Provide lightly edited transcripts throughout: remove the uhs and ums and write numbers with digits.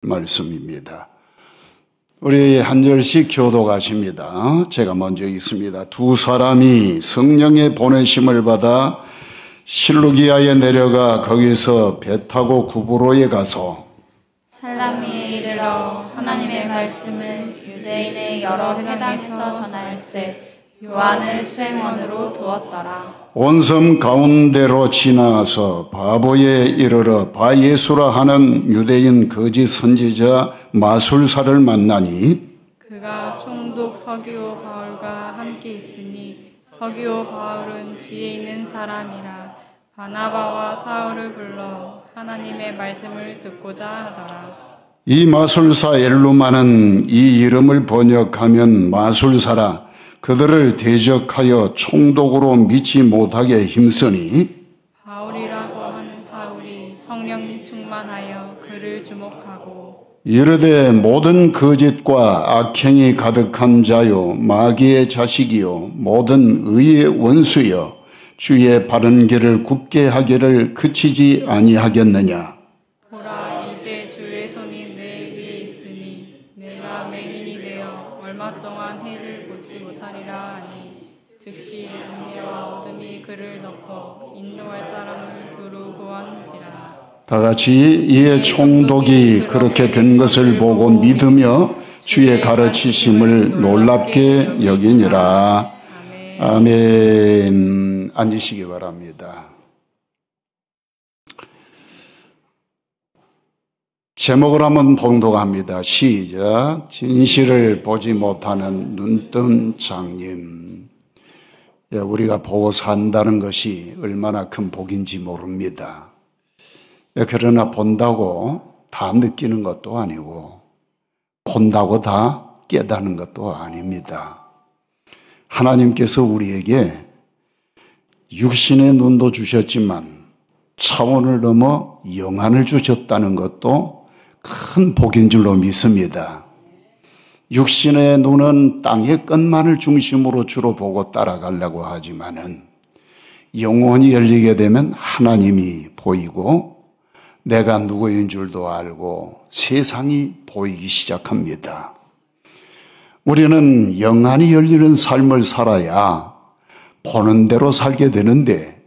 말씀입니다. 우리 한 절씩 교독하십니다. 제가 먼저 읽습니다. 두 사람이 성령의 보내심을 받아 실루기아에 내려가 거기서 배 타고 구브로에 가서 살라미에 이르러 하나님의 말씀을 유대인의 여러 회당에서 전하일세 요한을 수행원으로 두었더라. 온 섬 가운데로 지나서 바보에 이르러 바예수라 하는 유대인 거짓 선지자 마술사를 만나니 그가 총독 서기오 바울과 함께 있으니 서기오 바울은 지혜 있는 사람이라 바나바와 사울을 불러 하나님의 말씀을 듣고자 하더라. 이 마술사 엘루마는 이 이름을 번역하면 마술사라 그들을 대적하여 총독으로 믿지 못하게 힘쓰니 바울이라고 하는 사울이 성령이 충만하여 그를 주목하고 이르되 모든 거짓과 악행이 가득한 자요 마귀의 자식이요 모든 의의 원수여 주의 바른 길을 굽게 하기를 그치지 아니하겠느냐. 보라 이제 주의 손이 내 위에 있으니 내가 맹인이 되어 얼마 동안 해를 보지 못하리라 하니 즉시 안개와 어둠이 그를 덮어 인도할 사람을 두루 구하는지라. 다 같이 이에 총독이 그렇게 된 것을 보고 믿으며 주의 가르치심을 놀랍게 여기니라. 아멘. 앉으시기 바랍니다. 제목을 한번 봉독합니다. 시작. 진실을 보지 못하는 눈뜬 장님. 우리가 보고 산다는 것이 얼마나 큰 복인지 모릅니다. 그러나 본다고 다 느끼는 것도 아니고 본다고 다 깨닫는 것도 아닙니다. 하나님께서 우리에게 육신의 눈도 주셨지만 차원을 넘어 영안을 주셨다는 것도 큰 복인 줄로 믿습니다. 육신의 눈은 땅의 것만을 중심으로 주로 보고 따라가려고 하지만은 영혼이 열리게 되면 하나님이 보이고 내가 누구인 줄도 알고 세상이 보이기 시작합니다. 우리는 영안이 열리는 삶을 살아야 보는 대로 살게 되는데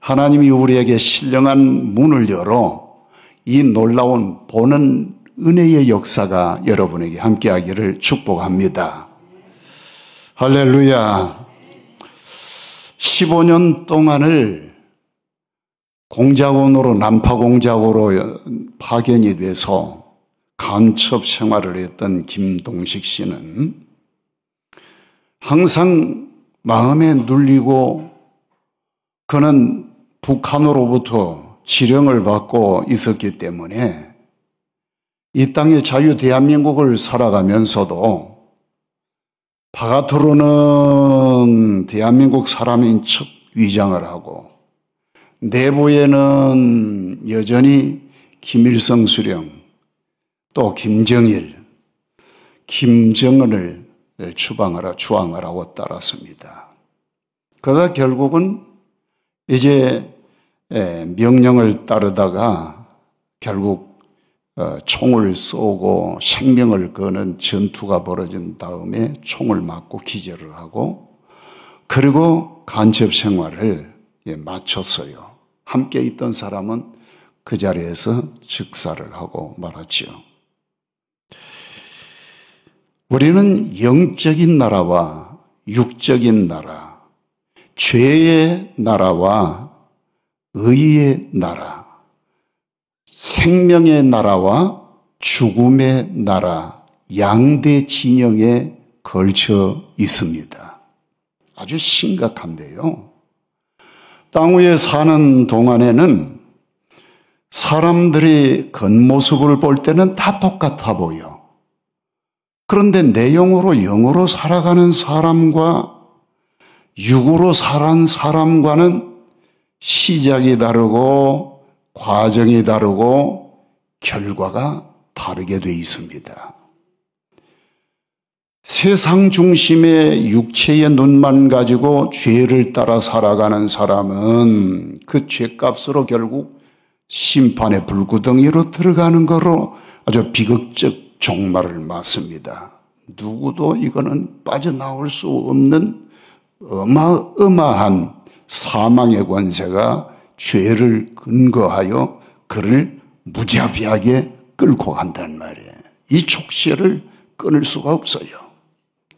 하나님이 우리에게 신령한 문을 열어 이 놀라운 보는 은혜의 역사가 여러분에게 함께하기를 축복합니다. 할렐루야. 15년 동안을 공작원으로 난파공작으로 파견이 돼서 간첩 생활을 했던 김동식 씨는 항상 마음에 눌리고 그는 북한으로부터 지령을 받고 있었기 때문에 이 땅의 자유 대한민국을 살아가면서도 바깥으로는 대한민국 사람인 척 위장을 하고 내부에는 여전히 김일성 수령 또 김정일, 김정은을 주왕하라고 따랐습니다. 그러다 결국은 이제 명령을 따르다가 결국 총을 쏘고 생명을 거는 전투가 벌어진 다음에 총을 맞고 기절을 하고 그리고 간첩 생활을 마쳤어요. 함께 있던 사람은 그 자리에서 즉사를 하고 말았죠. 우리는 영적인 나라와 육적인 나라, 죄의 나라와 의의 나라, 생명의 나라와 죽음의 나라, 양대 진영에 걸쳐 있습니다. 아주 심각한데요. 땅 위에 사는 동안에는 사람들이 겉모습을 볼 때는 다 똑같아 보여. 그런데 내용으로 영으로 살아가는 사람과 육으로 살아간 사람과는 시작이 다르고 과정이 다르고 결과가 다르게 돼 있습니다. 세상 중심의 육체의 눈만 가지고 죄를 따라 살아가는 사람은 그 죄값으로 결국 심판의 불구덩이로 들어가는 거로 아주 비극적 종말을 맞습니다. 누구도 이거는 빠져나올 수 없는 어마어마한 사망의 권세가 죄를 근거하여 그를 무자비하게 끌고 간단 말이에요. 이 촉새를 끊을 수가 없어요.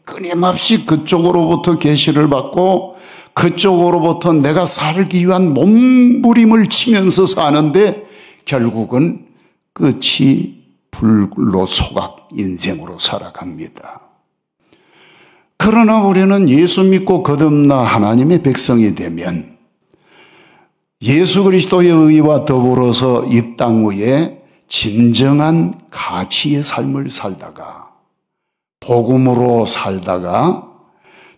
끊임없이 그쪽으로부터 계시를 받고 그쪽으로부터 내가 살기 위한 몸부림을 치면서 사는데 결국은 끝이 불로 소각 인생으로 살아갑니다. 그러나 우리는 예수 믿고 거듭나 하나님의 백성이 되면 예수 그리스도의 의와 더불어서 이 땅 위에 진정한 가치의 삶을 살다가 복음으로 살다가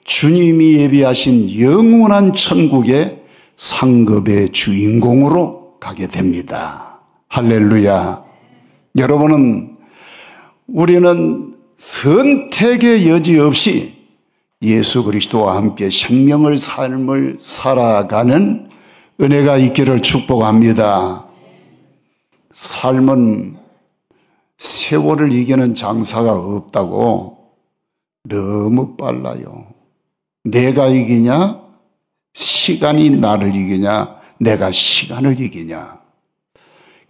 주님이 예비하신 영원한 천국의 상급의 주인공으로 가게 됩니다. 할렐루야. 우리는 선택의 여지 없이 예수 그리스도와 함께 생명의 삶을 살아가는 은혜가 있기를 축복합니다. 삶은 세월을 이기는 장사가 없다고 너무 빨라요. 내가 이기냐? 시간이 나를 이기냐? 내가 시간을 이기냐?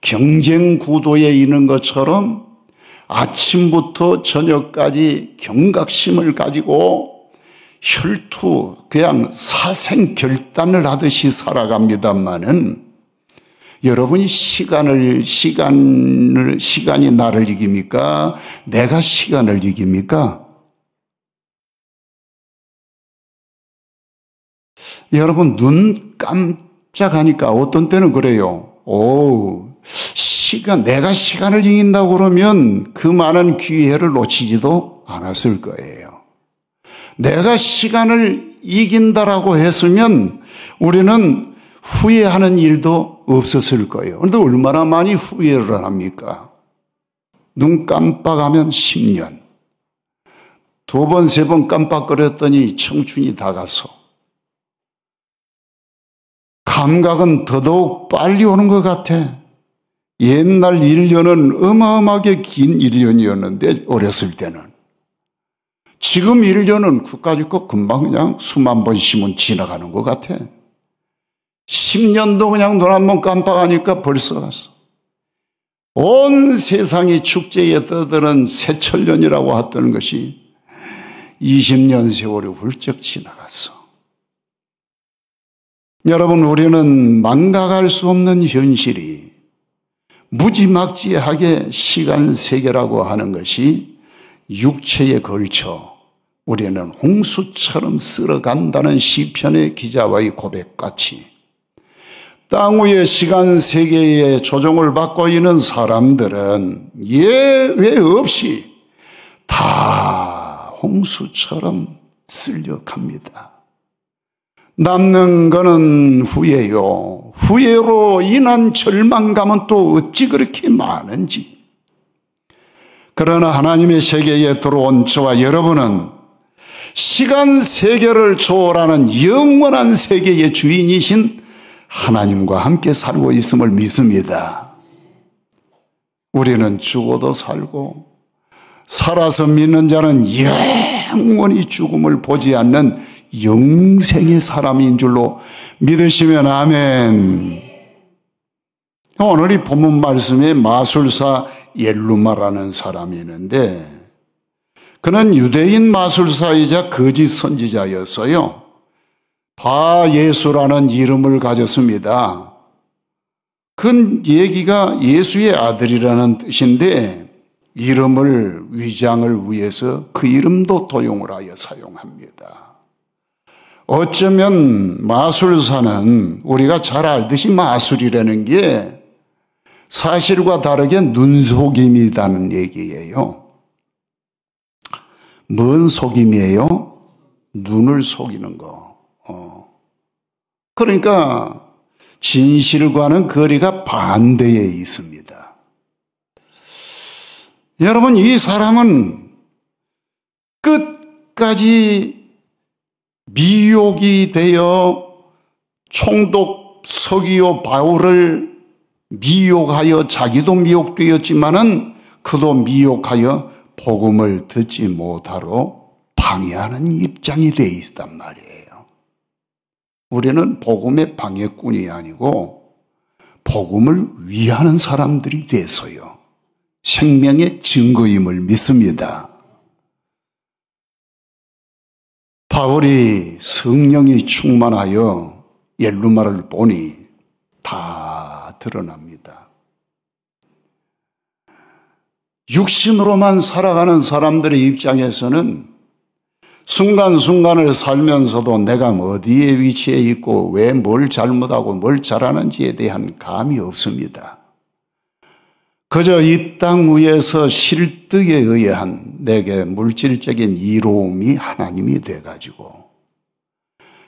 경쟁 구도에 있는 것처럼 아침부터 저녁까지 경각심을 가지고 혈투, 그냥 사생결단을 하듯이 살아갑니다만은 여러분이 시간이 나를 이깁니까? 내가 시간을 이깁니까? 여러분 눈 깜짝하니까 어떤 때는 그래요. 내가 시간을 이긴다고 그러면 그 많은 기회를 놓치지도 않았을 거예요. 내가 시간을 이긴다라고 했으면 우리는 후회하는 일도 없었을 거예요. 그런데 얼마나 많이 후회를 합니까? 눈 깜빡하면 10년. 2번, 3번 깜빡거렸더니 청춘이 다 가서. 감각은 더더욱 빨리 오는 것 같아. 옛날 1년은 어마어마하게 긴 1년이었는데 어렸을 때는. 지금 1년은 그까짓 거 금방 그냥 수만 번 쉬면 지나가는 것 같아. 10년도 그냥 눈 한 번 깜빡하니까 벌써 갔어. 온 세상이 축제에 떠드는 새철년이라고 했던 것이 20년 세월이 훌쩍 지나갔어. 여러분, 우리는 망각할 수 없는 현실이 무지막지하게 시간 세계라고 하는 것이 육체에 걸쳐 우리는 홍수처럼 쓸어간다는 시편의 기자와의 고백같이 땅 위의 시간 세계에 조종을 받고 있는 사람들은 예외 없이 다 홍수처럼 쓸려갑니다. 남는 거는 후회요. 후회로 인한 절망감은 또 어찌 그렇게 많은지. 그러나 하나님의 세계에 들어온 저와 여러분은 시간 세계를 초월하는 영원한 세계의 주인이신 하나님과 함께 살고 있음을 믿습니다. 우리는 죽어도 살고 살아서 믿는 자는 영원히 죽음을 보지 않는 영생의 사람인 줄로 믿으시면 아멘. 오늘 이 본문 말씀에 마술사 엘루마라는 사람이 있는데 그는 유대인 마술사이자 거짓 선지자였어요. 바예수라는 이름을 가졌습니다. 그 얘기가 예수의 아들이라는 뜻인데 이름을 위장을 위해서 그 이름도 도용을 하여 사용합니다. 어쩌면 마술사는 우리가 잘 알듯이 마술이라는 게 사실과 다르게 눈속임이라는 얘기예요. 뭔 속임이에요? 눈을 속이는 거. 그러니까 진실과는 거리가 반대에 있습니다. 여러분, 이 사람은 끝까지 미혹이 되어 총독 서기오 바울을 미혹하여 자기도 미혹되었지만은 그도 미혹하여 복음을 듣지 못하러 방해하는 입장이 돼 있단 말이에요. 우리는 복음의 방해꾼이 아니고 복음을 위하는 사람들이 돼서요. 생명의 증거임을 믿습니다. 바울이 성령이 충만하여 엘루마를 보니 다 드러납니다. 육신으로만 살아가는 사람들의 입장에서는 순간순간을 살면서도 내가 어디에 위치해 있고 왜 뭘 잘못하고 뭘 잘하는지에 대한 감이 없습니다. 그저 이 땅 위에서 실득에 의한 내게 물질적인 이로움이 하나님이 돼가지고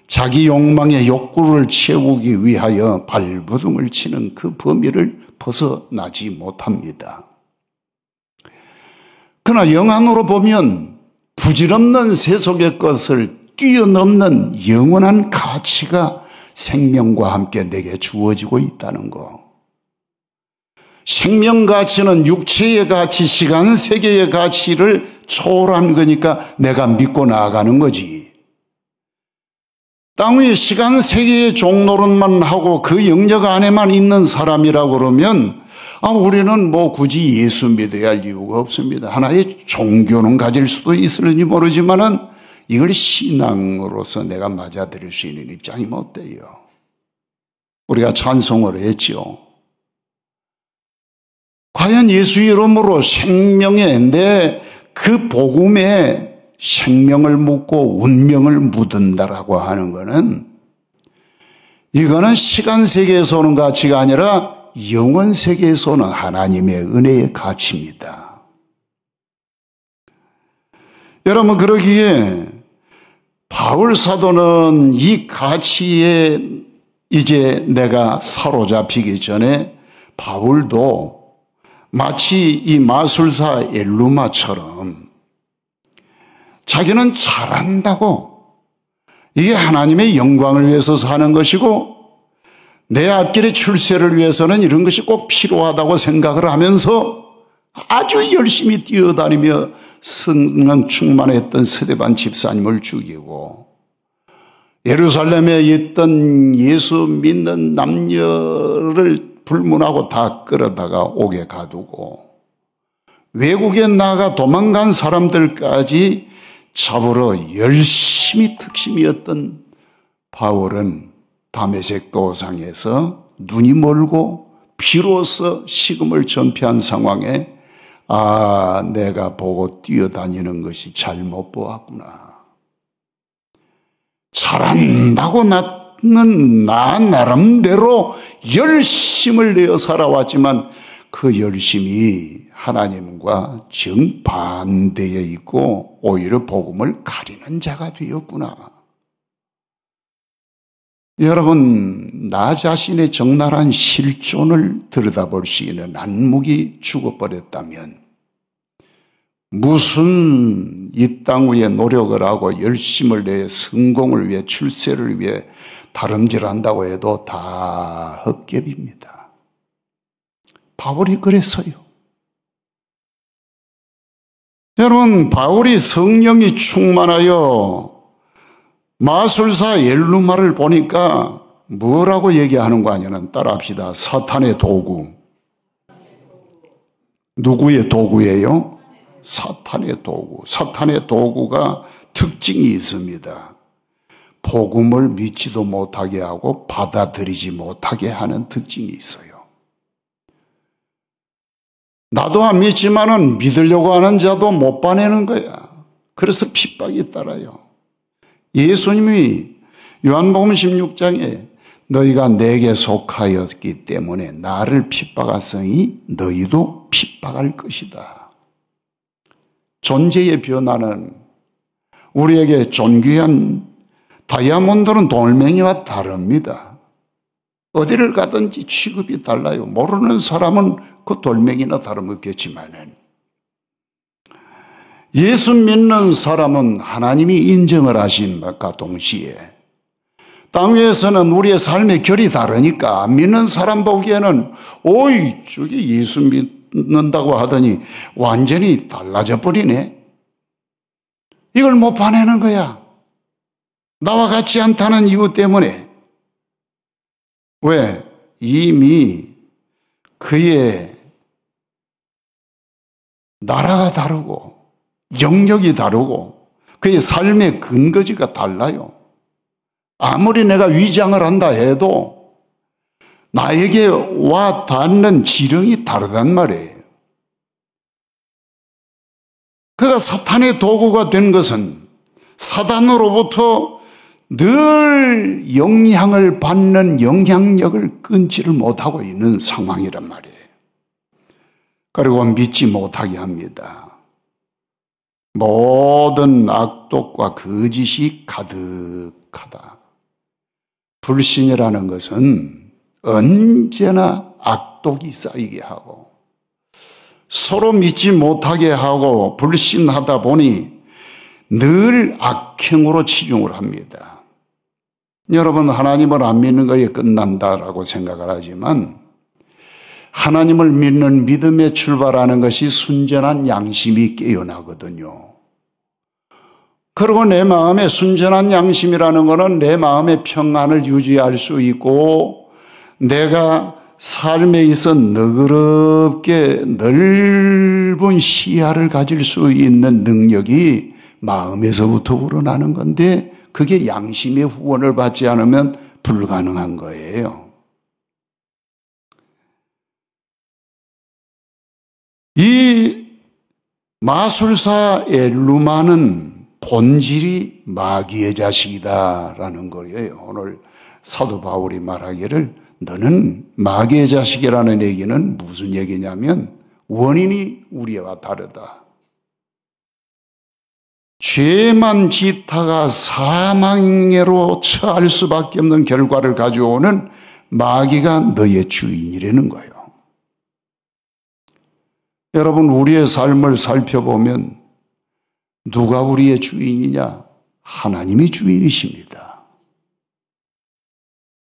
자기 욕망의 욕구를 채우기 위하여 발버둥을 치는 그 범위를 벗어나지 못합니다. 그러나 영안으로 보면 부질없는 세속의 것을 뛰어넘는 영원한 가치가 생명과 함께 내게 주어지고 있다는 거. 생명 가치는 육체의 가치, 시간 세계의 가치를 초월한 거니까 내가 믿고 나아가는 거지. 땅 위에 시간 세계의 종노릇만 하고 그 영역 안에만 있는 사람이라고 그러면 우리는 뭐 굳이 예수 믿어야 할 이유가 없습니다. 하나의 종교는 가질 수도 있을지 모르지만은 이걸 신앙으로서 내가 맞아들일 수 있는 입장이 못 돼요. 우리가 찬송을 했죠. 과연 예수 이름으로 생명에 그 복음에 생명을 묻고 운명을 묻는다라고 하는 것은 이거는 시간 세계에서 오는 가치가 아니라 영원 세계에서 오는 하나님의 은혜의 가치입니다. 여러분, 그러기에 바울 사도는 이 가치에 이제 내가 사로잡히기 전에 바울도 마치 이 마술사 엘루마처럼 자기는 잘한다고 이게 하나님의 영광을 위해서 사는 것이고 내 앞길의 출세를 위해서는 이런 것이 꼭 필요하다고 생각을 하면서 아주 열심히 뛰어다니며 성령 충만했던 스데반 집사님을 죽이고 예루살렘에 있던 예수 믿는 남녀를 불문하고 다 끌어다가 옥에 가두고 외국에 나가 도망간 사람들까지 잡으러 열심히 특심이었던 바울은 다메섹 도상에서 눈이 멀고 비로소 식음을 전폐한 상황에 내가 보고 뛰어다니는 것이 잘못 보았구나. 잘한다고 나는 나 나름대로 열심을 내어 살아왔지만 그 열심이 하나님과 정반대에 있고 오히려 복음을 가리는 자가 되었구나. 여러분, 나 자신의 적나라한 실존을 들여다볼 수 있는 안목이 죽어버렸다면 무슨 이 땅 위에 노력을 하고 열심을 내어 성공을 위해 출세를 위해 다름질한다고 해도 다 헛개비입니다. 바울이 그랬어요. 여러분, 바울이 성령이 충만하여 마술사 엘루마를 보니까 뭐라고 얘기하는 거 아니냐는 따라합시다. 사탄의 도구. 누구의 도구예요? 사탄의 도구. 사탄의 도구가 특징이 있습니다. 복음을 믿지도 못하게 하고 받아들이지 못하게 하는 특징이 있어요. 나도 안 믿지만은 믿으려고 하는 자도 못 봐내는 거야. 그래서 핍박이 따라요. 예수님이 요한복음 16장에 너희가 내게 속하였기 때문에 나를 핍박하으니 너희도 핍박할 것이다. 존재의 변화는 우리에게 존귀한 다이아몬드는 돌멩이와 다릅니다. 어디를 가든지 취급이 달라요. 모르는 사람은 그 돌멩이나 다름없겠지만은 예수 믿는 사람은 하나님이 인정을 하신 것과 동시에 땅 위에서는 우리의 삶의 결이 다르니까 믿는 사람 보기에는 저기 예수 받는다고 하더니 완전히 달라져 버리네. 이걸 못 봐내는 거야. 나와 같지 않다는 이유 때문에. 왜? 이미 그의 나라가 다르고 영역이 다르고 그의 삶의 근거지가 달라요. 아무리 내가 위장을 한다 해도 나에게 와 닿는 지령이 다르단 말이에요. 그가 사탄의 도구가 된 것은 사단으로부터 늘 영향을 받는 영향력을 끊지를 못하고 있는 상황이란 말이에요. 그리고 믿지 못하게 합니다. 모든 악독과 거짓이 가득하다. 불신이라는 것은 언제나 악독이 쌓이게 하고 서로 믿지 못하게 하고 불신하다 보니 늘 악행으로 치중을 합니다. 여러분, 하나님을 안 믿는 거에 끝난다라고 생각을 하지만 하나님을 믿는 믿음에 출발하는 것이 순전한 양심이 깨어나거든요. 그리고 내 마음에 순전한 양심이라는 것은 내 마음의 평안을 유지할 수 있고 내가 삶에 있어 너그럽게 넓은 시야를 가질 수 있는 능력이 마음에서부터 우러나는 건데 그게 양심의 후원을 받지 않으면 불가능한 거예요. 이 마술사 엘루마는 본질이 마귀의 자식이다라는 거예요. 오늘 사도 바울이 말하기를 너는 마귀의 자식이라는 얘기는 무슨 얘기냐면 원인이 우리와 다르다. 죄만 짓다가 사망으로 처할 수밖에 없는 결과를 가져오는 마귀가 너의 주인이라는 거예요. 여러분, 우리의 삶을 살펴보면 누가 우리의 주인이냐? 하나님이 주인이십니다.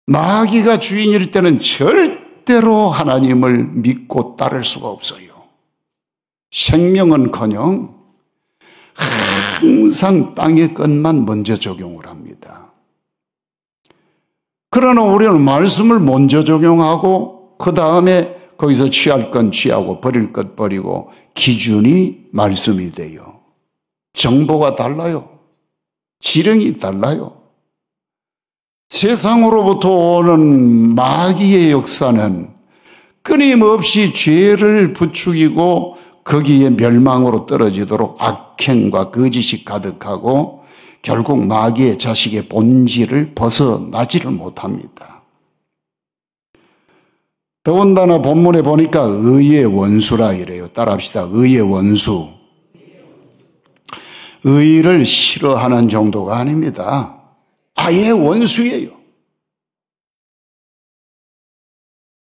마귀가 주인일 때는 절대로 하나님을 믿고 따를 수가 없어요. 생명은커녕 항상 땅의 것만 먼저 적용을 합니다. 그러나 우리는 말씀을 먼저 적용하고 그 다음에 거기서 취할 건 취하고 버릴 것 버리고 기준이 말씀이 돼요. 정보가 달라요. 지령이 달라요. 세상으로부터 오는 마귀의 역사는 끊임없이 죄를 부추기고 거기에 멸망으로 떨어지도록 악행과 거짓이 가득하고 결국 마귀의 자식의 본질을 벗어나지를 못합니다. 더군다나 본문에 보니까 의의 원수라 이래요. 따라합시다. 의의 원수. 의를 싫어하는 정도가 아닙니다. 아예 원수예요.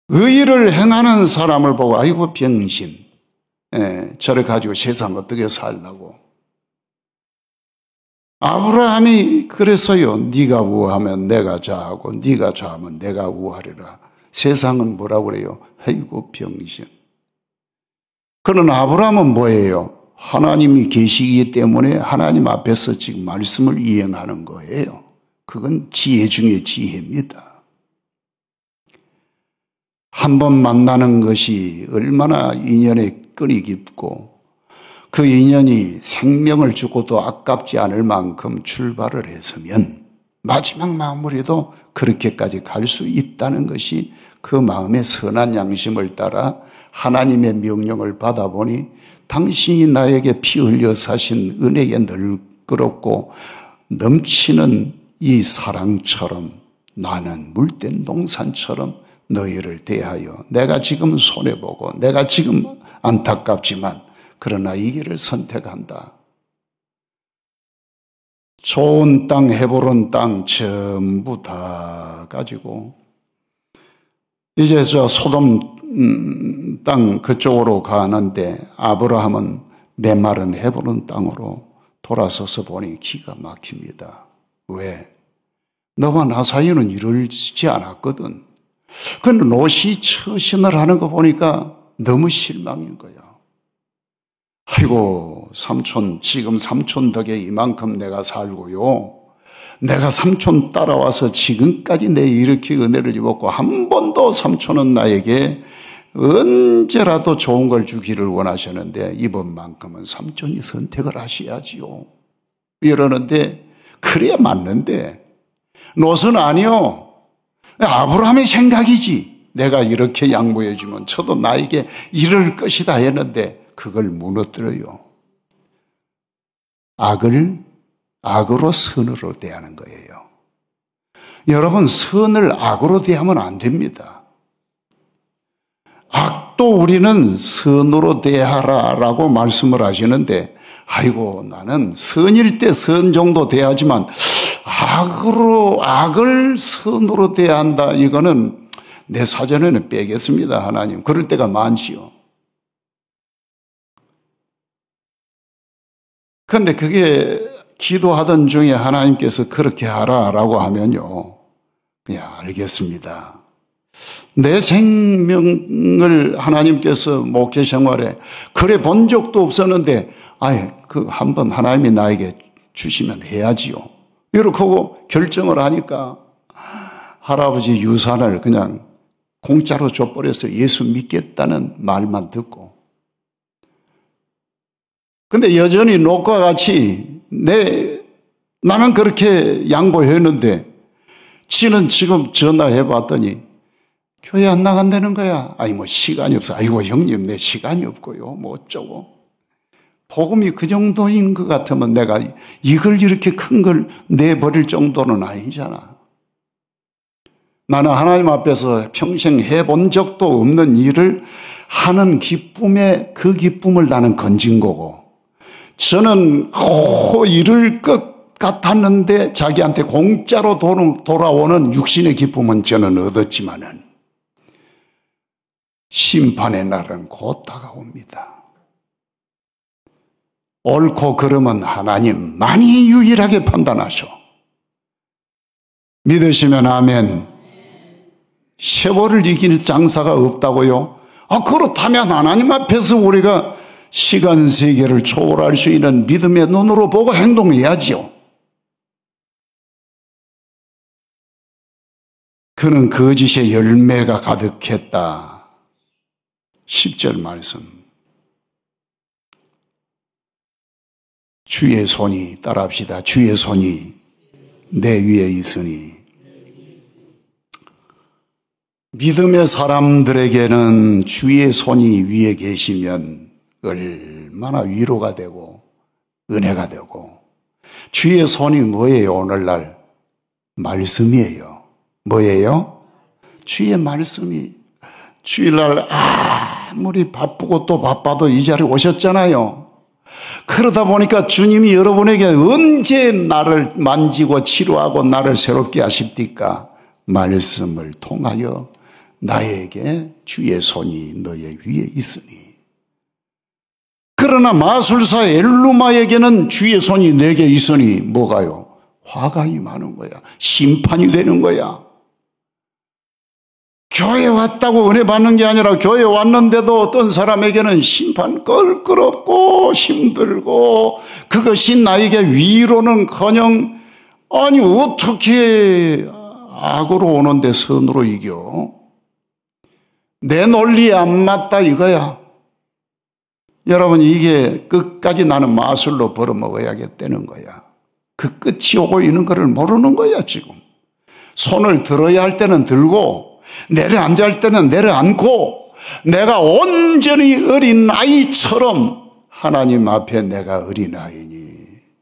의를 행하는 사람을 보고 아이고 병신. 저를 가지고 세상 어떻게 살라고. 아브라함이 그랬어요. 네가 우하면 내가 좌하고 네가 좌하면 내가 우하리라. 세상은 뭐라고 그래요? 아이고 병신. 그러나 아브라함은 뭐예요? 하나님이 계시기 때문에 하나님 앞에서 지금 말씀을 이행하는 거예요. 그건 지혜 중에 지혜입니다. 한 번 만나는 것이 얼마나 인연의 끈이 깊고 그 인연이 생명을 주고도 아깝지 않을 만큼 출발을 했으면 마지막 마무리도 그렇게까지 갈 수 있다는 것이 그 마음의 선한 양심을 따라 하나님의 명령을 받아보니 당신이 나에게 피 흘려 사신 은혜에 널끄럽고 넘치는 이 사랑처럼 나는 물된 동산처럼 너희를 대하여 내가 지금 손해보고 내가 지금 안타깝지만 그러나 이 길을 선택한다. 좋은 땅, 헤브론 땅 전부 다 가지고 이제 저 소돔 땅 그쪽으로 가는데 아브라함은 메마른 헤브론 땅으로 돌아서서 보니 기가 막힙니다. 왜? 너와 나 사이는 이러지 않았거든. 그런데 롯이 처신을 하는 거 보니까 너무 실망인 거야. 아이고, 삼촌, 지금 삼촌 덕에 이만큼 내가 살고요. 내가 삼촌 따라와서 지금까지 내 이렇게 은혜를 입었고 한 번도 삼촌은 나에게 언제라도 좋은 걸 주기를 원하셨는데 이번만큼은 삼촌이 선택을 하셔야지요. 이러는데 그래야 맞는데 노선 아니요. 아브라함의 생각이지. 내가 이렇게 양보해 주면 저도 나에게 이럴 것이다 했는데 그걸 무너뜨려요. 악을 악으로 선으로 대하는 거예요. 여러분, 선을 악으로 대하면 안 됩니다. 악도 우리는 선으로 대하라라고 말씀을 하시는데 아이고 나는 선일 때 선 정도 대하지만 악을 선으로 대한다. 이거는 내 사전에는 빼겠습니다. 하나님. 그럴 때가 많지요. 그런데 그게 기도하던 중에 하나님께서 그렇게 하라라고 하면요. 그냥 알겠습니다. 내 생명을 하나님께서 목회 생활에 그래 본 적도 없었는데 그 한번 하나님이 나에게 주시면 해야지요. 이렇게 하고 결정을 하니까 할아버지 유산을 그냥 공짜로 줘버렸어요. 예수 믿겠다는 말만 듣고. 근데 여전히 녹과 같이 나는 그렇게 양보했는데 지는 지금 전화해 봤더니 교회 안 나간다는 거야. 뭐 시간이 없어. 아이고 형님 내 시간이 없고요. 뭐 어쩌고. 복음이 그 정도인 것 같으면 내가 이걸 이렇게 큰 걸 내버릴 정도는 아니잖아. 나는 하나님 앞에서 평생 해본 적도 없는 일을 하는 기쁨에 그 기쁨을 나는 건진 거고 저는 이럴 것 같았는데 자기한테 공짜로 돌아오는 육신의 기쁨은 저는 얻었지만은 심판의 날은 곧 다가옵니다. 옳고 그름은 하나님만이 유일하게 판단하셔. 믿으시면 아멘. 세월을 이길 장사가 없다고요? 그렇다면 하나님 앞에서 우리가 시간 세계를 초월할 수 있는 믿음의 눈으로 보고 행동해야지요. 그는 거짓의 열매가 가득했다. 10절 말씀. 주의 손이 따라합시다. 주의 손이 내 위에 있으니. 믿음의 사람들에게는 주의 손이 위에 계시면 얼마나 위로가 되고 은혜가 되고 주의 손이 뭐예요? 오늘날 말씀이에요. 뭐예요? 주의 말씀이 주일날 아무리 바쁘고 또 바빠도 이 자리에 오셨잖아요. 그러다 보니까 주님이 여러분에게 언제 나를 만지고 치료하고 나를 새롭게 하십니까? 말씀을 통하여 나에게 주의 손이 너의 위에 있으니. 그러나 마술사 엘루마에게는 주의 손이 내게 있으니 뭐가요? 화가 임하는 거야. 심판이 되는 거야. 교회 왔다고 은혜 받는 게 아니라 교회 왔는데도 어떤 사람에게는 심판 껄끄럽고 힘들고 그것이 나에게 위로는커녕 어떻게 악으로 오는데 선으로 이겨? 내 논리에 안 맞다 이거야. 여러분 이게 끝까지 나는 마술로 벌어먹어야겠다는 거야. 그 끝이 오고 있는 거를 모르는 거야 지금. 손을 들어야 할 때는 들고 내려앉아 할 때는 내려앉고 내가 온전히 어린아이처럼 하나님 앞에 내가 어린아이니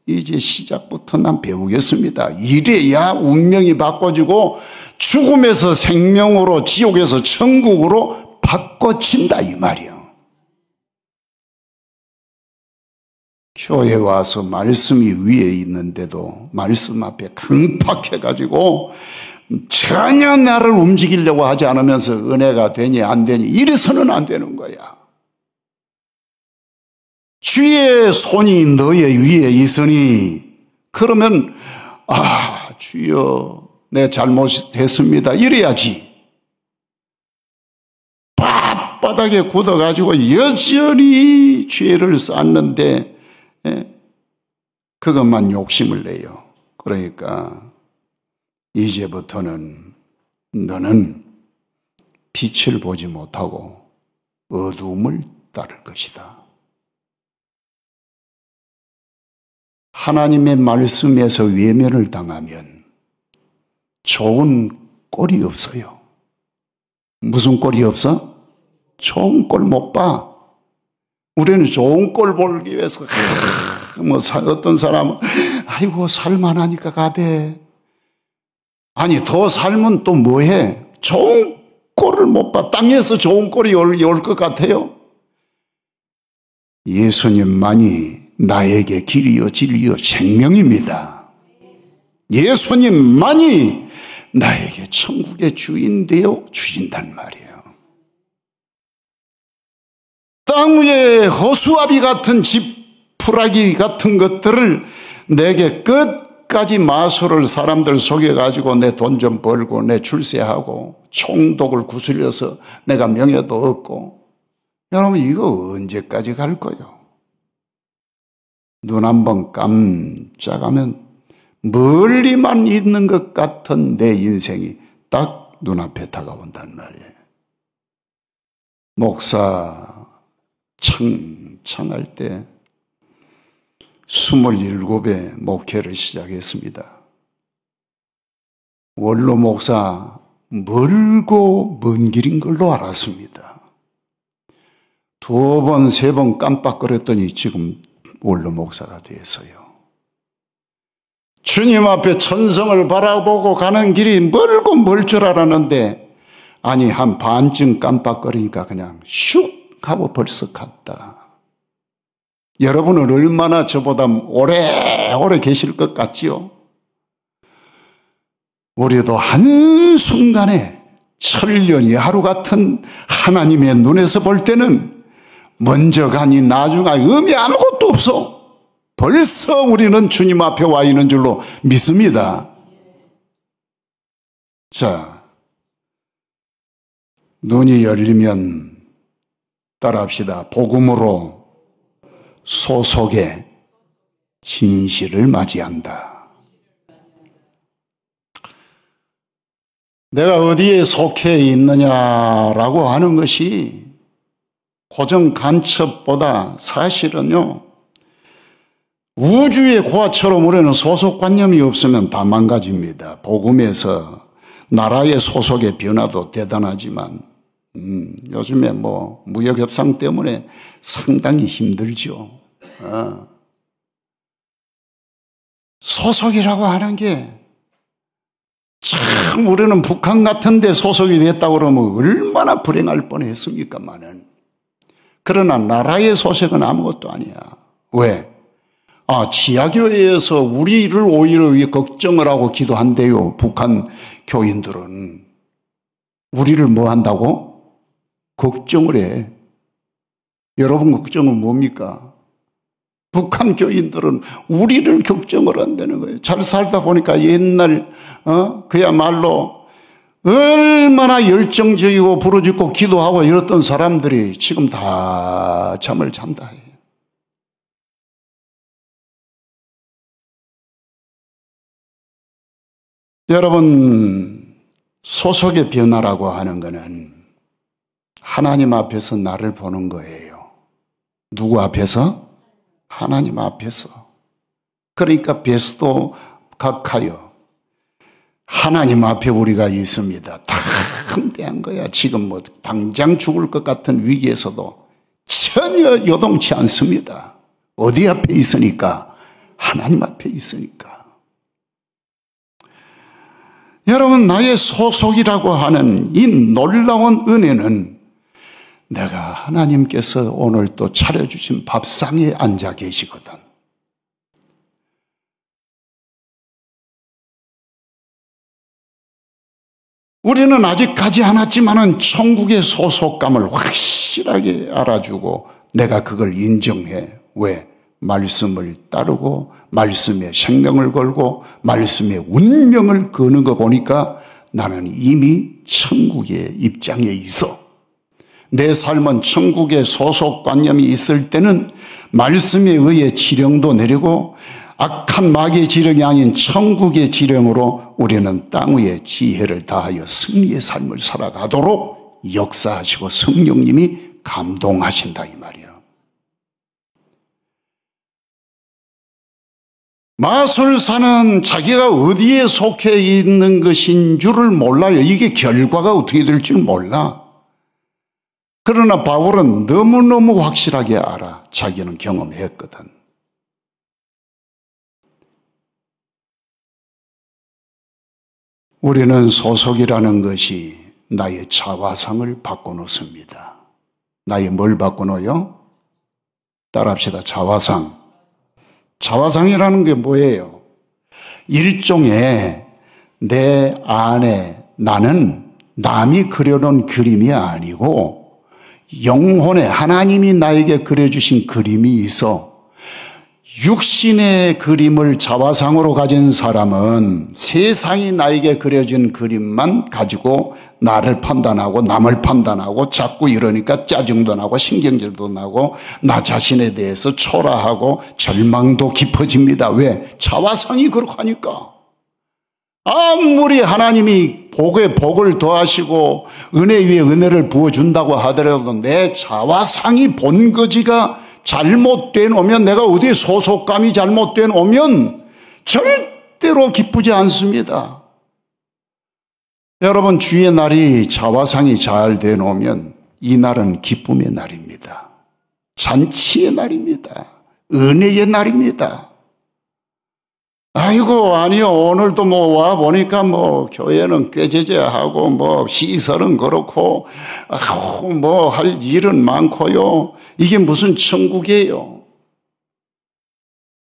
이제 시작부터 난 배우겠습니다. 이래야 운명이 바꿔지고 죽음에서 생명으로 지옥에서 천국으로 바꿔진다 이 말이야. 교회 와서 말씀이 위에 있는데도 말씀 앞에 강팍해가지고 전혀 나를 움직이려고 하지 않으면서 은혜가 되니 안 되니 이래서는 안 되는 거야. 주의 손이 너의 위에 있으니 그러면 주여 내 잘못했습니다 이래야지. 땅바닥에 굳어가지고 여전히 죄를 쌓는데 그것만 욕심을 내요. 그러니까 이제부터는 너는 빛을 보지 못하고 어두움을 따를 것이다. 하나님의 말씀에서 외면을 당하면 좋은 꼴이 없어요. 무슨 꼴이 없어? 좋은 꼴 못 봐. 우리는 좋은 꼴 보기 위해서 어떤 사람은 아이고 살만하니까 가대. 아니 더 살면 또 뭐해? 좋은 꼴을 못 봐. 땅에서 좋은 꼴이 올 것 같아요. 예수님만이 나에게 길이요 진리요 생명입니다. 예수님만이 나에게 천국의 주인 되어 주신단 말이에요. 땅 위에 허수아비 같은 지푸라기 같은 것들을 내게 끝까지 마술을 사람들 속여가지고 내 돈 좀 벌고 내 출세하고 총독을 구슬려서 내가 명예도 얻고, 여러분 이거 언제까지 갈 거예요? 눈 한번 깜짝하면 멀리만 있는 것 같은 내 인생이 딱 눈앞에 다가온단 말이에요. 목사 창창할 때 27에 목회를 시작했습니다. 원로 목사 멀고 먼 길인 걸로 알았습니다. 2번, 3번 깜빡거렸더니 지금 원로 목사가 됐어요. 주님 앞에 천성을 바라보고 가는 길이 멀고 멀 줄 알았는데, 아니 한 반쯤 깜빡거리니까 그냥 슉 하고 벌써 갔다. 여러분은 얼마나 저보다 오래오래 계실 것 같지요? 우리도 한순간에 천년이 하루 같은 하나님의 눈에서 볼 때는 먼저 가니 나중 가니 의미 아무것도 없어. 벌써 우리는 주님 앞에 와 있는 줄로 믿습니다. 자, 눈이 열리면 따라합시다. 복음으로 소속의 진실을 맞이한다. 내가 어디에 속해 있느냐라고 하는 것이 고정 간첩보다 사실은요, 우주의 고아처럼 우리는 소속관념이 없으면 다 망가집니다. 복음에서 나라의 소속의 변화도 대단하지만 요즘에 무역협상 때문에 상당히 힘들죠. 소속이라고 하는 게 참 우리는 북한 같은 데 소속이 됐다고 그러면 얼마나 불행할 뻔했습니까마는. 그러나 나라의 소속은 아무것도 아니야. 왜? 지하교회에서 우리를 오히려 걱정을 하고 기도한대요. 북한 교인들은. 우리를 뭐 한다고? 걱정을 해. 여러분 걱정은 뭡니까? 북한 교인들은 우리를 걱정을 한다는 거예요. 잘 살다 보니까 옛날 그야말로 얼마나 열정적이고 부르짖고 기도하고 이랬던 사람들이 지금 다 잠을 잔다 해요. 여러분, 소속의 변화라고 하는 것은 하나님 앞에서 나를 보는 거예요. 누구 앞에서? 하나님 앞에서. 그러니까 베스도 각하여 하나님 앞에 우리가 있습니다. 다 함대한 거야. 지금 당장 죽을 것 같은 위기에서도 전혀 요동치 않습니다. 어디 앞에 있으니까? 하나님 앞에 있으니까. 여러분, 나의 소속이라고 하는 이 놀라운 은혜는 내가 하나님께서 오늘 또 차려주신 밥상에 앉아 계시거든. 우리는 아직 가지 않았지만은 천국의 소속감을 확실하게 알아주고 내가 그걸 인정해. 왜? 말씀을 따르고 말씀에 생명을 걸고 말씀에 운명을 거는 거 보니까 나는 이미 천국의 입장에 있어. 내 삶은 천국의 소속관념이 있을 때는 말씀에 의해 지령도 내리고 악한 마귀의 지령이 아닌 천국의 지령으로 우리는 땅 위에 지혜를 다하여 승리의 삶을 살아가도록 역사하시고 성령님이 감동하신다 이 말이에요. 마술사는 자기가 어디에 속해 있는 것인 줄을 몰라요. 이게 결과가 어떻게 될 줄 몰라. 그러나 바울은 너무너무 확실하게 알아. 자기는 경험했거든. 우리는 소속이라는 것이 나의 자화상을 바꿔놓습니다. 나의 뭘 바꿔놓어요? 따라합시다. 자화상. 자화상이라는 게 뭐예요? 일종의 내 안에 나는 남이 그려놓은 그림이 아니고 영혼에 하나님이 나에게 그려주신 그림이 있어. 육신의 그림을 자화상으로 가진 사람은 세상이 나에게 그려진 그림만 가지고 나를 판단하고 남을 판단하고 자꾸 이러니까 짜증도 나고 신경질도 나고 나 자신에 대해서 초라하고 절망도 깊어집니다. 왜? 자화상이 그렇게 하니까. 아무리 하나님이 복에 복을 더하시고 은혜 위에 은혜를 부어준다고 하더라도 내 자화상이 본거지가 잘못된 오면, 내가 어디에 소속감이 잘못된 오면 절대로 기쁘지 않습니다. 여러분, 주의 날이 자화상이 잘 되놓으면 이 날은 기쁨의 날입니다. 잔치의 날입니다. 은혜의 날입니다. 아이고, 아니요. 오늘도 와 보니까 교회는 꾀제제하고 시설은 그렇고, 할 일은 많고요. 이게 무슨 천국이에요?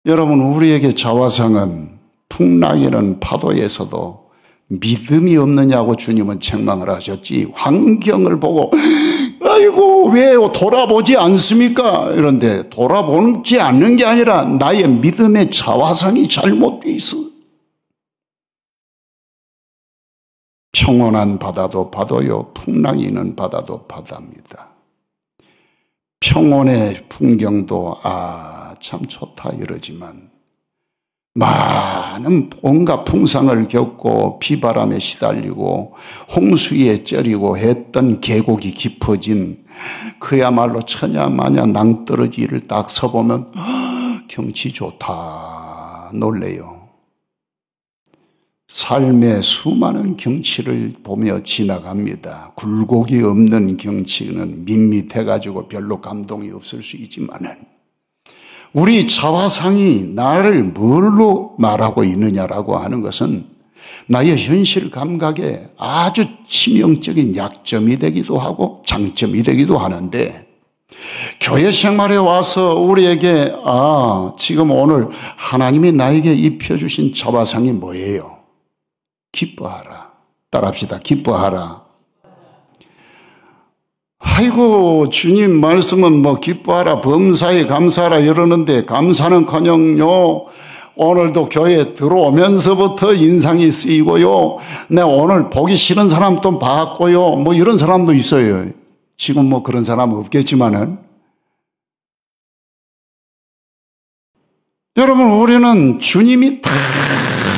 여러분, 우리에게 자화상은 풍랑이는 파도에서도 믿음이 없느냐고 주님은 책망을 하셨지, 환경을 보고 아이고 왜 돌아보지 않습니까? 이런데 돌아보지 않는 게 아니라 나의 믿음의 자화상이 잘못되어 있어. 평온한 바다도 바다요, 풍랑이 있는 바다도 바다입니다. 평온의 풍경도 참 좋다 이러지만 많은 온갖 풍상을 겪고 비바람에 시달리고 홍수에 쩌리고 했던 계곡이 깊어진 그야말로 천야마냐 낭떠러지를 딱 서보면 경치 좋다 놀래요. 삶의 수많은 경치를 보며 지나갑니다. 굴곡이 없는 경치는 밋밋해가지고 별로 감동이 없을 수 있지만은 우리 자화상이 나를 뭘로 말하고 있느냐라고 하는 것은 나의 현실 감각에 아주 치명적인 약점이 되기도 하고 장점이 되기도 하는데, 교회 생활에 와서 우리에게 지금 오늘 하나님이 나에게 입혀주신 자화상이 뭐예요? 기뻐하라. 따라합시다. 기뻐하라. 아이고, 주님 말씀은 기뻐하라, 범사에 감사하라 이러는데 감사는커녕요, 오늘도 교회에 들어오면서부터 인상이 쓰이고요, 내 오늘 보기 싫은 사람도 봤고요, 이런 사람도 있어요. 지금 그런 사람 없겠지만은. 여러분, 우리는 주님이 다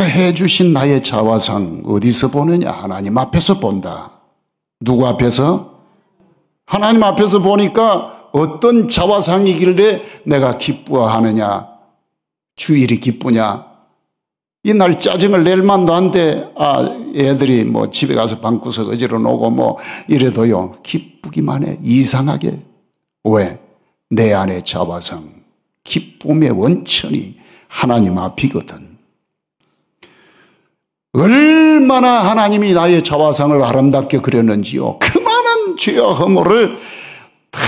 해주신 나의 자화상 어디서 보느냐? 하나님 앞에서 본다. 누구 앞에서? 하나님 앞에서 보니까 어떤 자화상이길래 내가 기뻐하느냐, 주일이 기쁘냐, 이날 짜증을 낼 만도 한데 애들이 집에 가서 방구석 어지러 놓고 이래도요 기쁘기만 해. 이상하게. 왜? 내 안에 자화상, 기쁨의 원천이 하나님 앞이거든. 얼마나 하나님이 나의 자화상을 아름답게 그렸는지요. 그 많은 죄와 허물을 다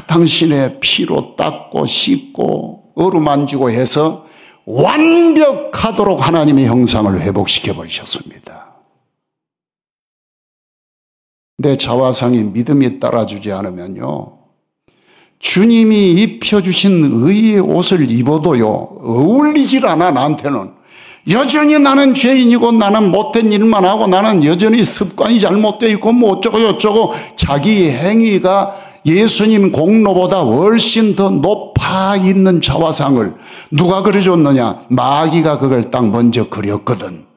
당신의 피로 닦고 씻고 어루만지고 해서 완벽하도록 하나님의 형상을 회복시켜 버리셨습니다. 내 자화상이 믿음이 따라주지 않으면요, 주님이 입혀주신 의의 옷을 입어도요 어울리질 않아. 나한테는 여전히 나는 죄인이고 나는 못된 일만 하고 나는 여전히 습관이 잘못되어 있고 뭐 어쩌고 저쩌고 자기 행위가 예수님 공로보다 훨씬 더 높아 있는 자화상을 누가 그려줬느냐? 마귀가 그걸 딱 먼저 그렸거든.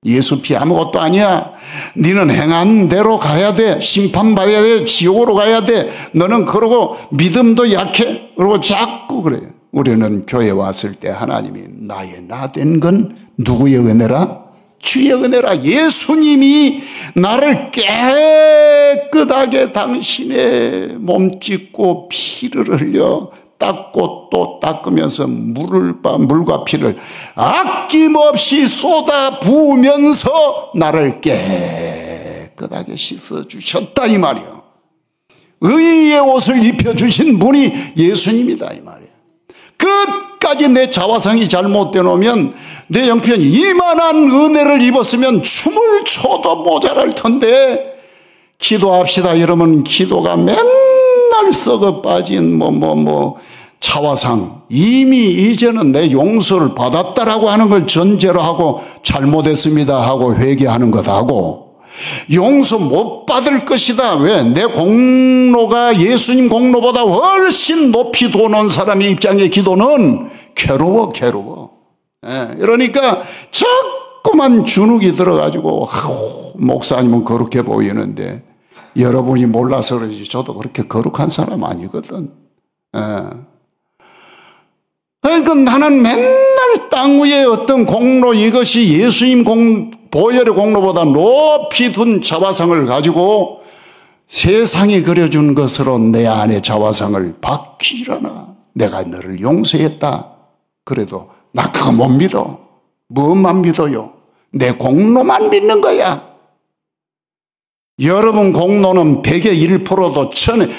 예수 피 아무것도 아니야. 너는 행한 대로 가야 돼. 심판받아야 돼. 지옥으로 가야 돼. 너는 그러고 믿음도 약해. 그러고 자꾸 그래. 우리는 교회 왔을 때 하나님이 나의 나 된 건 누구의 은혜라? 주의 은혜라. 예수님이 나를 깨끗하게 당신의 몸짓고 피를 흘려 닦고 또 닦으면서 물과 피를 아낌없이 쏟아 부으면서 나를 깨끗하게 씻어주셨다 이 말이요. 의의 옷을 입혀주신 분이 예수님이다 이 말이에요. 끝까지 내 자화상이 잘못되어 놓으면 내 형편이 이만한 은혜를 입었으면 춤을 춰도 모자랄 텐데 기도합시다. 여러분 기도가 맨날 썩어 빠진 자화상 이미 이제는 내 용서를 받았다라고 하는 걸 전제로 하고 잘못했습니다 하고 회개하는 것하고 용서 못 받을 것이다. 왜? 내 공로가 예수님 공로보다 훨씬 높이 도는 사람의 입장의 기도는 괴로워. 그러니까 자꾸만 주눅이 들어가지고 목사님은 거룩해 보이는데 여러분이 몰라서 그러지 저도 그렇게 거룩한 사람 아니거든. 그러니까 나는 맨날 땅 위에 어떤 공로 이것이 예수님 보혈의 공로보다 높이 둔 자화상을 가지고 세상이 그려준 것으로 내 안에 자화상을 박히 일어나. 내가 너를 용서했다. 그래도 나 그거 못 믿어. 뭐만 믿어요? 내 공로만 믿는 거야. 여러분 공로는 100의 1%도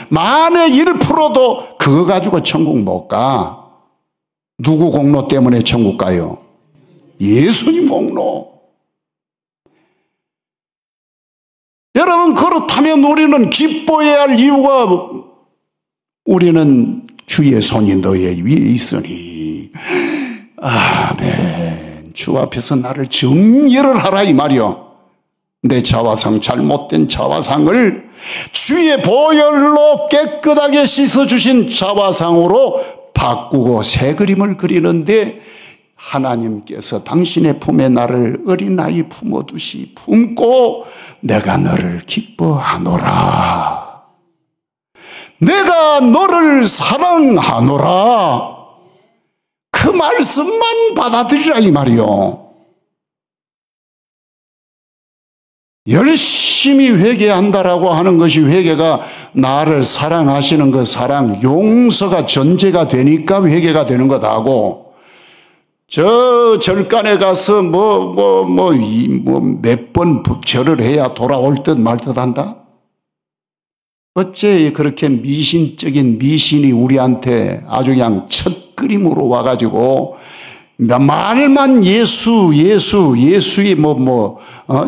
만의 1%도 그거 가지고 천국 못 가. 누구 공로 때문에 천국 가요? 예수님 공로. 여러분 그렇다면 우리는 기뻐해야 할 이유가 우리는 주의 손이 너의 위에 있으니 아멘. 주 앞에서 나를 정죄를 하라 이 말이요. 내 자화상 잘못된 자화상을 주의 보혈로 깨끗하게 씻어주신 자화상으로 바꾸고 새 그림을 그리는데 하나님께서 당신의 품에 나를 어린아이 품어두시 품고 내가 너를 기뻐하노라. 내가 너를 사랑하노라. 그 말씀만 받아들이라 이 말이요. 열심히 회개한다라고 하는 것이 회개가 나를 사랑하시는 그 사랑, 용서가 전제가 되니까 회개가 되는 것하고 저 절간에 가서 몇 번 절을 해야 돌아올 듯 말 듯 한다? 어째 그렇게 미신적인 미신이 우리한테 아주 그냥 첫 그림으로 와가지고 말만 예수의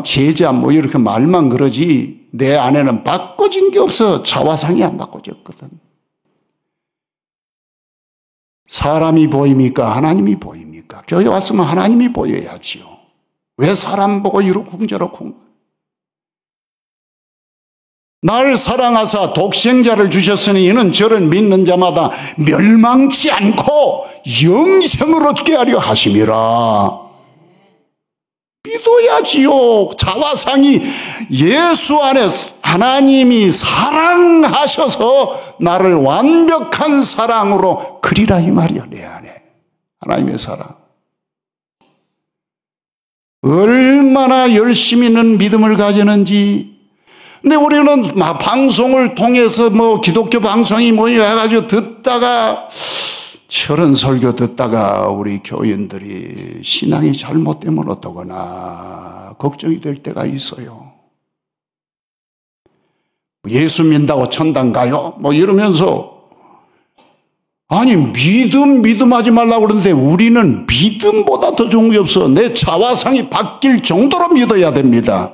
제자 이렇게 말만 그러지 내 안에는 바꿔진 게 없어. 자화상이 안 바꿔졌거든. 사람이 보입니까? 하나님이 보입니까? 교회 왔으면 하나님이 보여야지요. 왜 사람 보고 이러쿵 저러쿵? 날 사랑하사 독생자를 주셨으니 이는 저를 믿는 자마다 멸망치 않고 영생을 얻게 하려 하심이라. 믿어야지요. 자화상이 예수 안에 하나님이 사랑하셔서 나를 완벽한 사랑으로 그리라 이 말이요. 내 안에 하나님의 사랑. 얼마나 열심히는 믿음을 가지는지. 근데 우리는 방송을 통해서 기독교 방송이 해가지고 듣다가 저런 설교 듣다가 우리 교인들이 신앙이 잘못되면 어떠거나 걱정이 될 때가 있어요. 예수 믿는다고 천당 가요? 이러면서 아니 믿음하지 말라고 그러는데 우리는 믿음보다 더 좋은 게 없어. 내 자화상이 바뀔 정도로 믿어야 됩니다.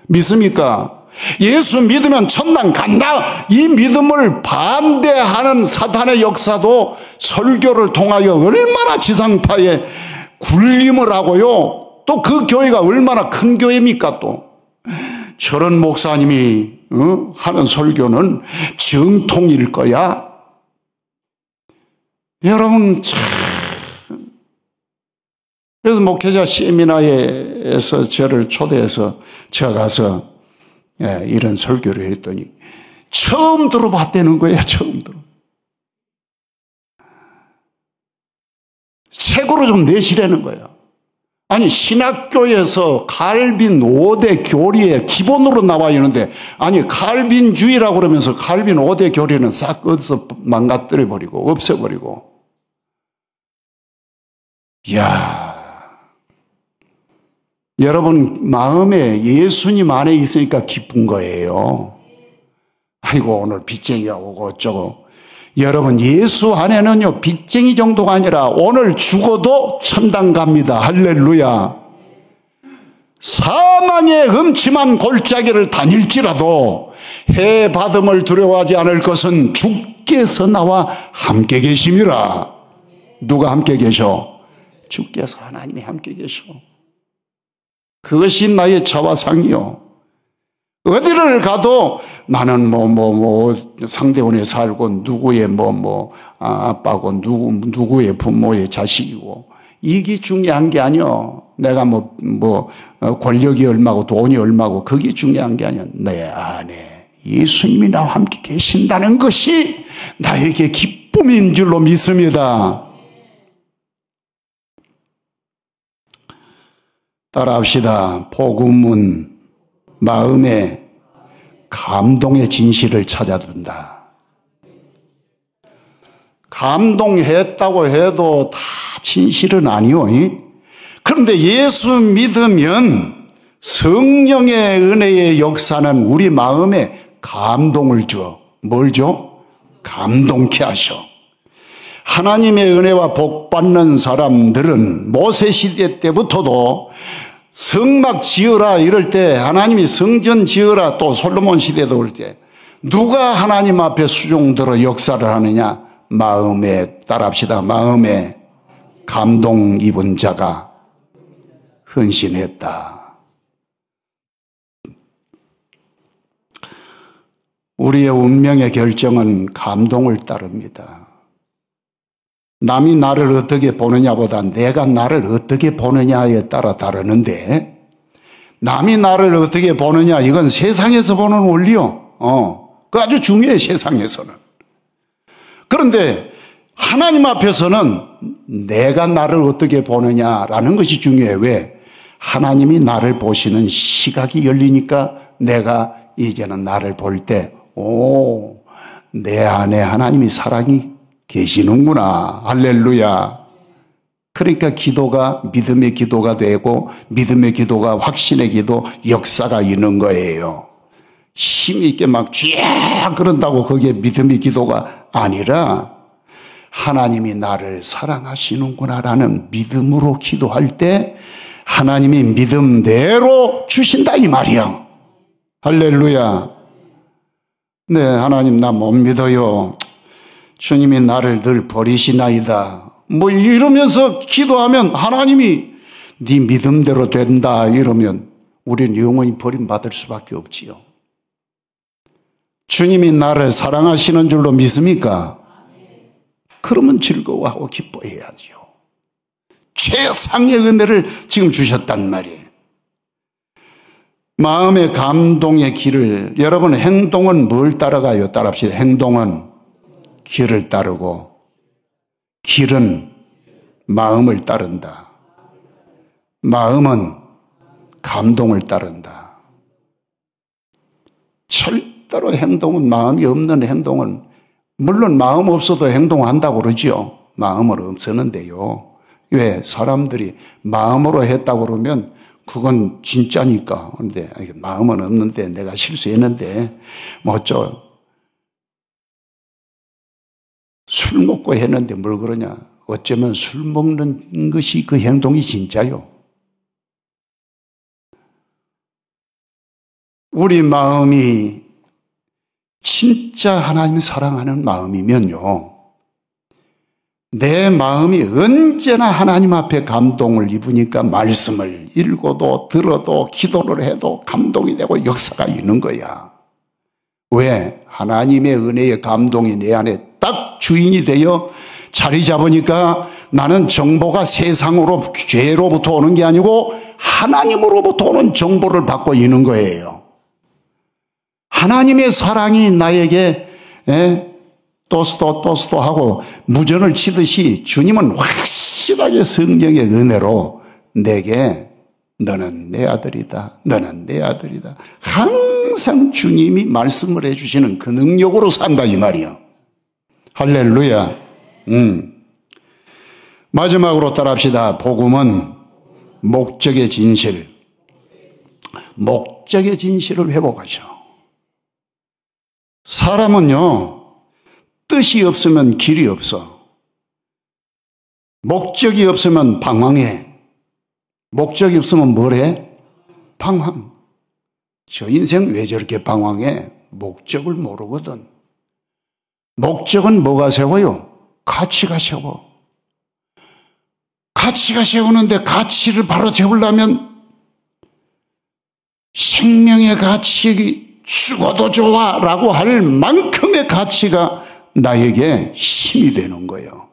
믿습니까? 예수 믿으면 천당 간다. 이 믿음을 반대하는 사탄의 역사도 설교를 통하여 얼마나 지상파에 굴림을 하고요. 또 그 교회가 얼마나 큰 교회입니까 또. 저런 목사님이 하는 설교는 정통일 거야. 여러분 참. 그래서 목회자 세미나에서 저를 초대해서 제가 가서 이런 설교를 했더니 처음 들어봤다는 거예요. 처음 들어. 책으로 좀 내시라는 거예요. 아니 신학교에서 칼빈 5대 교리에 기본으로 나와 있는데 아니 칼빈주의라고 그러면서 칼빈 5대 교리는 싹 어디서 망가뜨려 버리고 없애버리고. 이야, 여러분 마음에 예수님 안에 있으니까 기쁜 거예요. 아이고 오늘 빚쟁이가 오고 어쩌고. 여러분 예수 안에는요 빚쟁이 정도가 아니라 오늘 죽어도 천당 갑니다. 할렐루야. 사망의 음침한 골짜기를 다닐지라도 해 받음을 두려워하지 않을 것은 주께서 나와 함께 계심이라. 누가 함께 계셔? 주께서 하나님이 함께 계셔. 그것이 나의 자화상이요. 어디를 가도 나는 상대원에 살고 누구의 아빠고 누구의 부모의 자식이고 이게 중요한 게 아니요. 내가 권력이 얼마고 돈이 얼마고 그게 중요한 게 아니야. 내 안에 예수님이 나와 함께 계신다는 것이 나에게 기쁨인 줄로 믿습니다. 따라합시다. 복음은 마음에 감동의 진실을 찾아둔다. 감동했다고 해도 다 진실은 아니요. 그런데 예수 믿으면 성령의 은혜의 역사는 우리 마음에 감동을 줘. 뭘 줘? 감동케 하셔. 하나님의 은혜와 복 받는 사람들은 모세 시대 때부터도 성막 지으라 이럴 때 하나님이 성전 지으라 또 솔로몬 시대도 올 때 누가 하나님 앞에 수종들어 역사를 하느냐? 마음에 따라합시다. 마음에 감동 입은 자가 헌신했다. 우리의 운명의 결정은 감동을 따릅니다. 남이 나를 어떻게 보느냐보다 내가 나를 어떻게 보느냐에 따라 다르는데 남이 나를 어떻게 보느냐 이건 세상에서 보는 원리요. 그거 아주 중요해 세상에서는. 그런데 하나님 앞에서는 내가 나를 어떻게 보느냐라는 것이 중요해. 왜? 하나님이 나를 보시는 시각이 열리니까 내가 이제는 나를 볼 때 내 안에 하나님이 사랑이 계시는구나. 할렐루야. 그러니까 기도가 믿음의 기도가 되고 믿음의 기도가 확신의 기도, 역사가 있는 거예요. 힘이 있게 막 쫙 그런다고 그게 믿음의 기도가 아니라 하나님이 나를 사랑하시는구나라는 믿음으로 기도할 때 하나님이 믿음대로 주신다 이 말이야. 할렐루야. 네, 하나님 나 못 믿어요. 주님이 나를 늘 버리시나이다. 이러면서 기도하면 하나님이 네 믿음대로 된다 이러면 우리는 영원히 버림받을 수밖에 없지요. 주님이 나를 사랑하시는 줄로 믿습니까? 그러면 즐거워하고 기뻐해야죠. 최상의 은혜를 지금 주셨단 말이에요. 마음의 감동의 길을, 여러분 행동은 뭘 따라가요? 따라합시다. 행동은 길을 따르고 길은 마음을 따른다. 마음은 감동을 따른다. 절대로 행동은 마음이 없는 행동은 물론 마음 없어도 행동한다고 그러죠. 마음을 없었는데요. 왜? 사람들이 마음으로 했다고 그러면 그건 진짜니까. 그런데 마음은 없는데 내가 실수했는데 어쩌 술 먹고 했는데 뭘 그러냐. 어쩌면 술 먹는 것이 그 행동이 진짜요. 우리 마음이 진짜 하나님 사랑하는 마음이면요. 내 마음이 언제나 하나님 앞에 감동을 입으니까 말씀을 읽어도 들어도 기도를 해도 감동이 되고 역사가 있는 거야. 왜? 하나님의 은혜의 감동이 내 안에 딱 주인이 되어 자리 잡으니까 나는 정보가 세상으로 죄로부터 오는 게 아니고 하나님으로부터 오는 정보를 받고 있는 거예요. 하나님의 사랑이 나에게 또스도 하고 무전을 치듯이 주님은 확실하게 성령의 은혜로 내게 너는 내 아들이다. 너는 내 아들이다. 항상 주님이 말씀을 해주시는 그 능력으로 산다 이 말이요. 할렐루야. 마지막으로 따라합시다. 복음은 목적의 진실. 목적의 진실을 회복하죠. 사람은요, 뜻이 없으면 길이 없어. 목적이 없으면 방황해. 목적이 없으면 뭘 해? 방황. 저 인생 왜 저렇게 방황해? 목적을 모르거든. 목적은 뭐가 세워요? 가치가 세워. 가치가 세우는데 가치를 바로 세우려면 생명의 가치 죽어도 좋아 라고 할 만큼의 가치가 나에게 힘이 되는 거예요.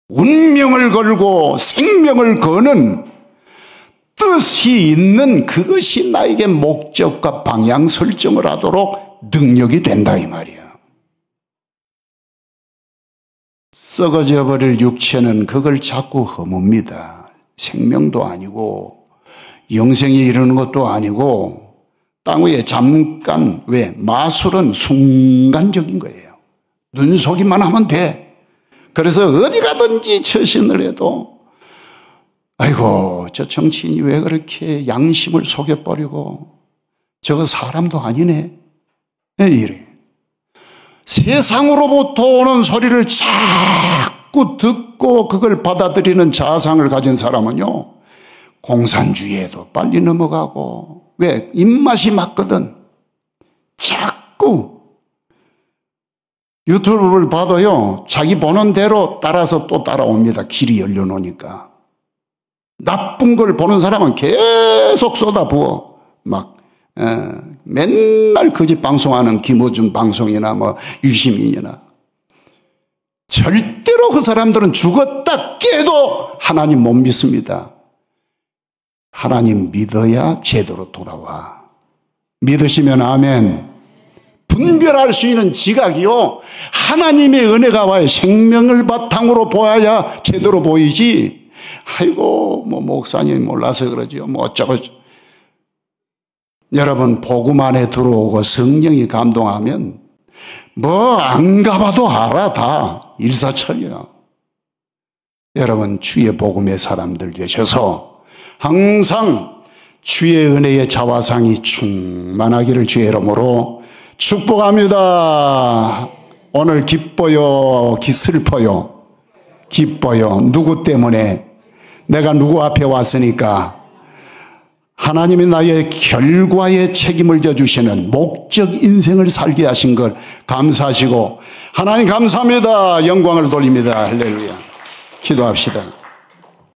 운명을 걸고 생명을 거는 뜻이 있는 그것이 나에게 목적과 방향 설정을 하도록 능력이 된다 이 말이야. 썩어져 버릴 육체는 그걸 자꾸 허뭅니다. 생명도 아니고 영생에 이르는 것도 아니고 땅 위에 잠깐, 왜? 마술은 순간적인 거예요. 눈속임만 하면 돼. 그래서 어디 가든지 처신을 해도 아이고 저 정치인이 왜 그렇게 양심을 속여버리고 저거 사람도 아니네. 이래. 세상으로부터 오는 소리를 자꾸 듣고 그걸 받아들이는 자상을 가진 사람은요, 공산주의에도 빨리 넘어가고, 왜? 입맛이 맞거든. 자꾸 유튜브를 봐도요, 자기 보는 대로 따라서 또 따라옵니다. 길이 열려놓으니까. 나쁜 걸 보는 사람은 계속 쏟아부어. 막 맨날 거짓 방송하는 김어준 방송이나 뭐 유시민이나. 절대로 그 사람들은 죽었다 깨도 하나님 못 믿습니다. 하나님 믿어야 제대로 돌아와. 믿으시면 아멘. 분별할 수 있는 지각이요, 하나님의 은혜가 와야 생명을 바탕으로 보아야 제대로 보이지. 아이고 뭐 목사님 몰라서 그러지요, 뭐 어쩌고. 여러분 복음 안에 들어오고 성령이 감동하면 뭐 안 가봐도 알아. 다 일사천리야. 여러분 주의 복음의 사람들 되셔서 항상 주의 은혜의 자화상이 충만하기를 주의 이름으로 축복합니다. 오늘 기뻐요? 슬퍼요? 기뻐요. 누구 때문에? 내가 누구 앞에 왔으니까 하나님이 나의 결과에 책임을 져주시는 목적 인생을 살게 하신 걸 감사하시고, 하나님 감사합니다. 영광을 돌립니다. 할렐루야. 기도합시다.